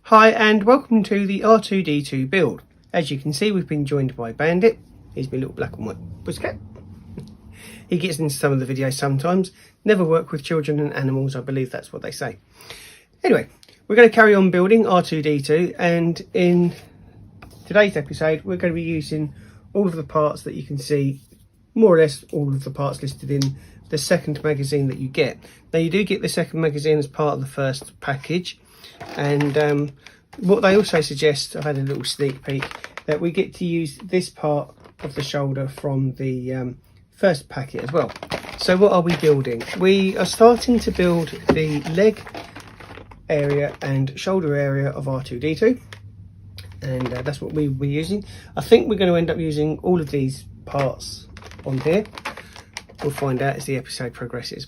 Hi and welcome to the R2D2 build. As you can see, we've been joined by Bandit. He's my little black and white pussycat. He gets into some of the videos sometimes. Never work with children and animals, I believe that's what they say. Anyway, we're going to carry on building R2D2, and in today's episode we're going to be using all of the parts that you can see, more or less all of the parts listed in the second magazine that you get. Now you do get the second magazine as part of the first package, and what they also suggest, I've had a little sneak peek, that we get to use this part of the shoulder from the first packet as well. So what are we building? We are starting to build the leg area and shoulder area of R2D2, and that's what we were using. I think we're going to end up using all of these parts on here. We'll find out as the episode progresses.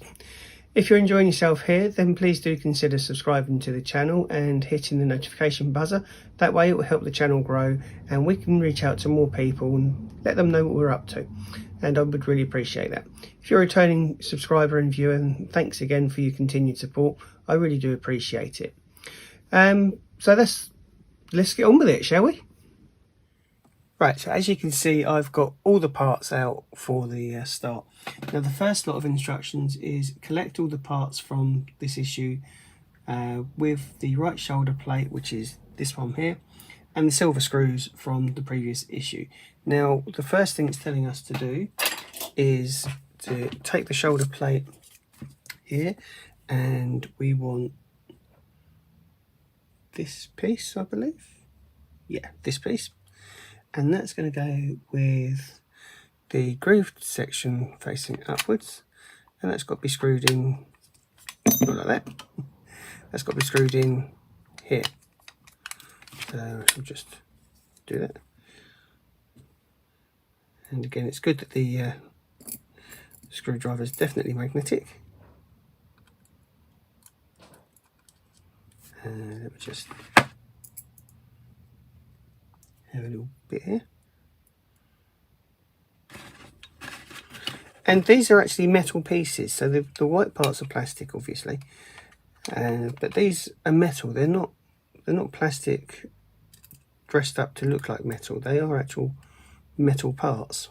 If you're enjoying yourself here, then please do consider subscribing to the channel and hitting the notification buzzer. That way it will help the channel grow and we can reach out to more people and let them know what we're up to. And I would really appreciate that. If you're a returning subscriber and viewer, thanks again for your continued support. I really do appreciate it. So let's get on with it, shall we? Right, so as you can see, I've got all the parts out for the start. Now the first lot of instructions is collect all the parts from this issue with the right shoulder plate, which is this one here, and the silver screws from the previous issue. Now the first thing it's telling us to do is to take the shoulder plate here, and we want this piece, I believe. Yeah, this piece. And that's going to go with the grooved section facing upwards, and that's got to be screwed in, not like that. That's got to be screwed in here. So I'll just do that. And again, it's good that the screwdriver is definitely magnetic. And let me just have a little bit here. And these are actually metal pieces, so the white parts are plastic, obviously, but these are metal. They're not plastic dressed up to look like metal. They are actual metal parts.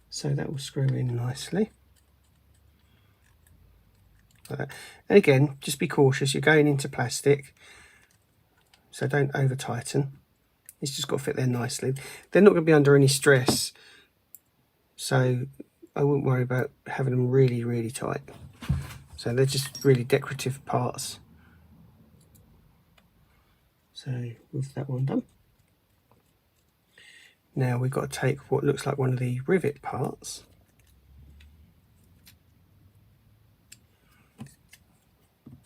So that will screw in nicely like that. And again, just be cautious. You're going into plastic, so don't over tighten. It's just got to fit there nicely. They're not going to be under any stress, so I wouldn't worry about having them really, really tight. So they're just really decorative parts. So with that one done, now we've got to take what looks like one of the rivet parts,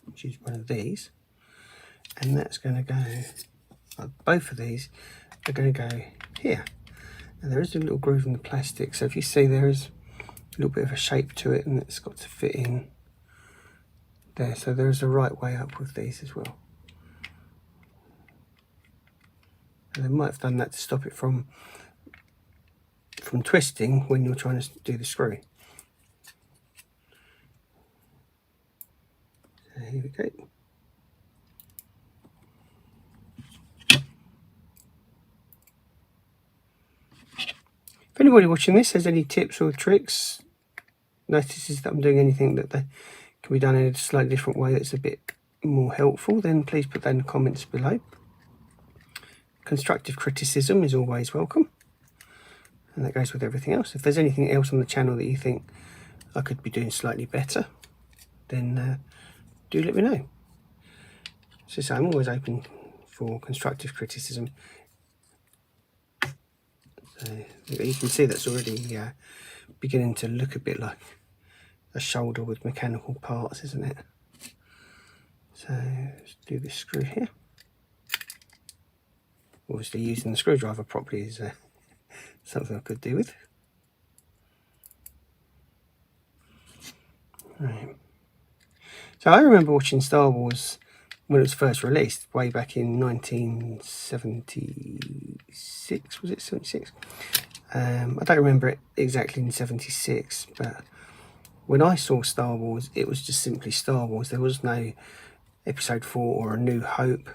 which is one of these, and that's going to go, both of these are going to go here. And there is a little groove in the plastic, so if you see there is a little bit of a shape to it, and it's got to fit in there. So there is a right way up with these as well. And they might have done that to stop it from twisting when you're trying to do the screw. So here we go. If anybody watching this has any tips or tricks, notices that I'm doing anything that can be done in a slightly different way that's a bit more helpful, then please put that in the comments below. Constructive criticism is always welcome, and that goes with everything else. If there's anything else on the channel that you think I could be doing slightly better, then do let me know. So I'm always open for constructive criticism. So you can see that's already beginning to look a bit like a shoulder with mechanical parts, isn't it? So let's do this screw here. Obviously using the screwdriver properly is something I could do with. Right. So I remember watching Star Wars when it was first released, way back in 1976, was it 76? I don't remember it exactly in 76, but when I saw Star Wars, it was just simply Star Wars. There was no Episode 4 or A New Hope.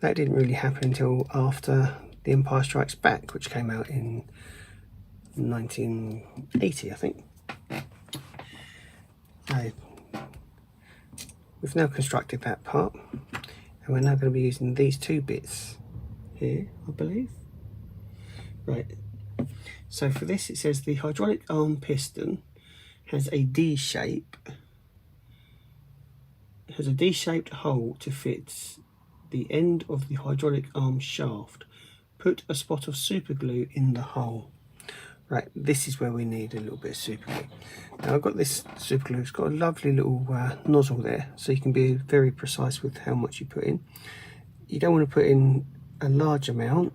That didn't really happen until after The Empire Strikes Back, which came out in 1980, I think. So we've now constructed that part, and we're now going to be using these two bits here, I believe. Right, so for this it says the hydraulic arm piston has a D shape. It has a D-shaped hole to fit the end of the hydraulic arm shaft. Put a spot of super glue in the hole. Right, this is where we need a little bit of super glue. Now I've got this super glue, it's got a lovely little nozzle there, so you can be very precise with how much you put in. You don't want to put in a large amount,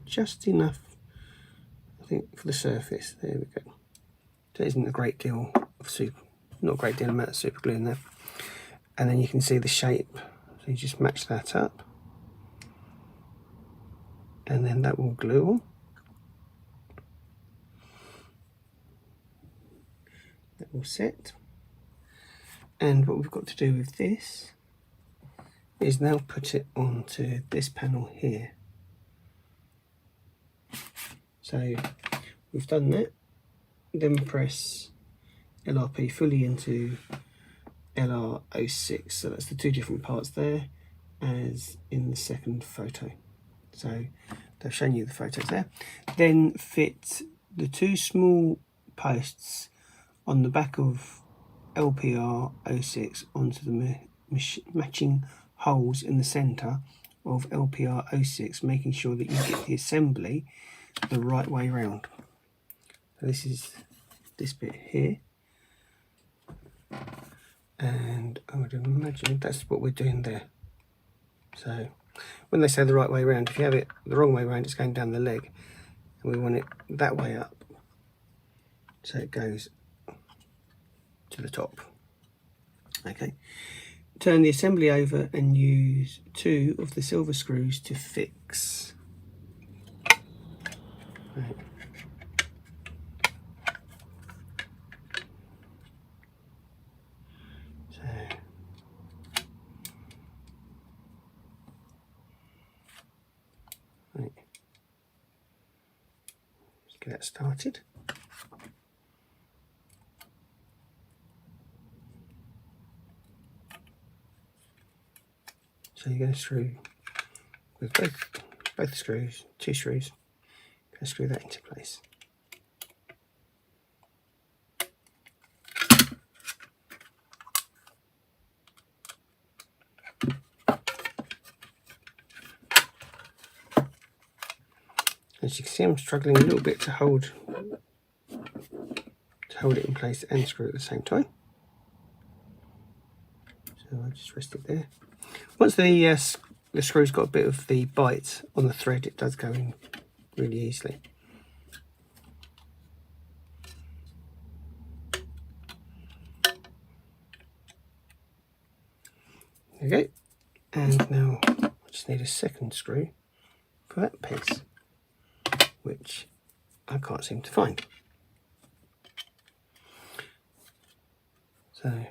just enough, I think, for the surface. There we go. There isn't a great deal of super, not a great deal amount of super glue in there. And then you can see the shape, so you just match that up, and then that will glue on. That will set. And what we've got to do with this is now put it onto this panel here. So we've done that, then press LRP fully into LR06, so that's the two different parts there as in the second photo. So they've shown you the photos there. Then fit the two small posts on the back of LPR06 onto the matching holes in the centre of LPR06, making sure that you get the assembly the right way round. So this is this bit here, and I would imagine that's what we're doing there. So when they say the right way round, if you have it the wrong way round, it's going down the leg, and we want it that way up, so it goes to the top. Okay, turn the assembly over and use two of the silver screws to fix. Right. So right. Let's get that started. So you're going to screw with both screws, two screws, going to screw that into place. As you can see, I'm struggling a little bit to hold it in place and screw at the same time. So I'll just rest it there. Once the screw's got a bit of the bite on the thread, it does go in really easily. There we go. And now I just need a second screw for that piece, which I can't seem to find. So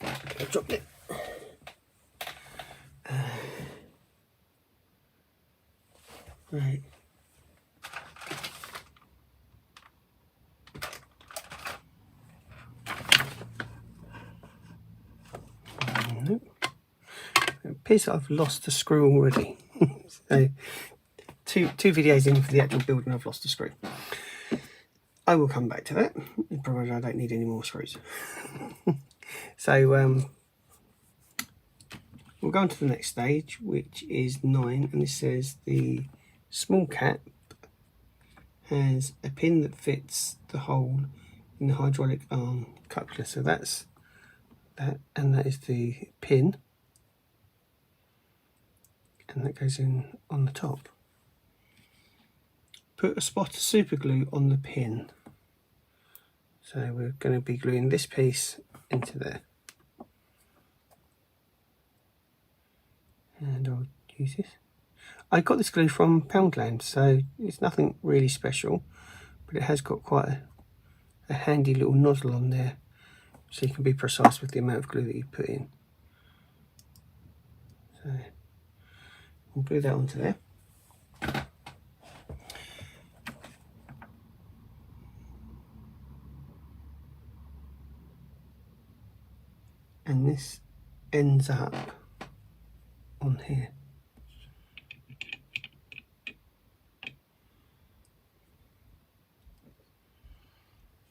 I dropped it. Right. Nope. It appears that I've lost the screw already. So two videos in for the actual build and I've lost the screw. I will come back to that, provided I don't need any more screws. So we'll go on to the next stage, which is 9, and this says the small cap has a pin that fits the hole in the hydraulic arm coupler. So that's that, and that is the pin, and that goes in on the top. Put a spot of super glue on the pin. So we're going to be gluing this piece into there. And I'll use this. I got this glue from Poundland, so it's nothing really special, but it has got quite a handy little nozzle on there, so you can be precise with the amount of glue that you put in. So We'll glue that onto there. And this ends up on here.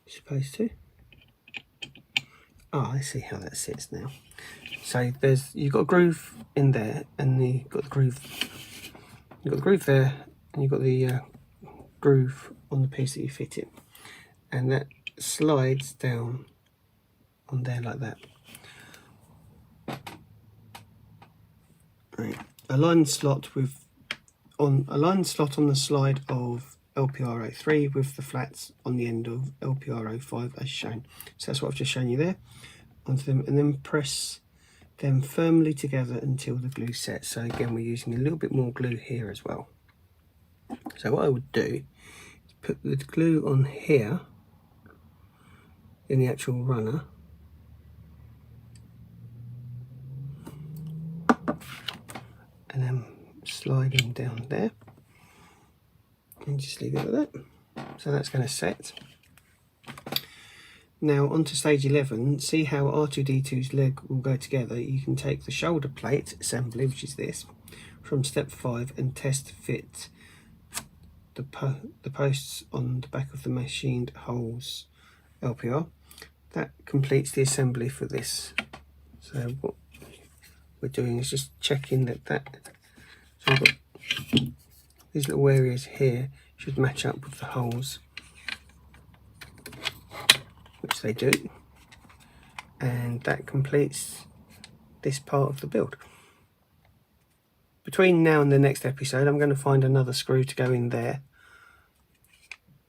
Supposed to. Oh, I see how that sits now. So you've got a groove in there, and you've got the groove there, and you've got the groove on the piece that you fit it, and that slides down on there like that. Right. A line slot on the slide of LPR03 with the flats on the end of LPR05 as shown. So that's what I've just shown you there. Onto them, and then press them firmly together until the glue sets. So again, we're using a little bit more glue here as well. So what I would do is put the glue on here in the actual runner, and then sliding down there, and just leave it like that. So that's going to set. Now onto stage 11. See how R2D2's leg will go together. You can take the shoulder plate assembly, which is this, from step 5 and test fit the posts on the back of the machined holes LPR. That completes the assembly for this. So what we're doing is just checking that so we've got these little areas here should match up with the holes, which they do, and that completes this part of the build. Between now and the next episode, I'm going to find another screw to go in there.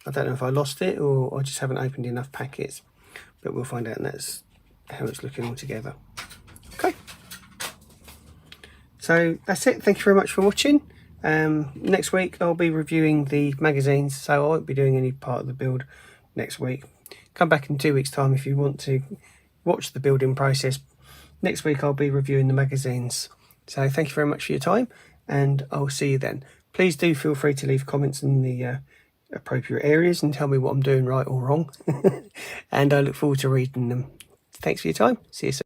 I don't know if I lost it or I just haven't opened enough packets, but we'll find out, and that's how it's looking all together. Okay, so that's it. Thank you very much for watching. Next week I'll be reviewing the magazines, so I won't be doing any part of the build next week. Come back in 2 weeks' time if you want to watch the building process. Next week I'll be reviewing the magazines. So thank you very much for your time, and I'll see you then. Please do feel free to leave comments in the appropriate areas and tell me what I'm doing right or wrong. And I look forward to reading them. Thanks for your time. See you soon.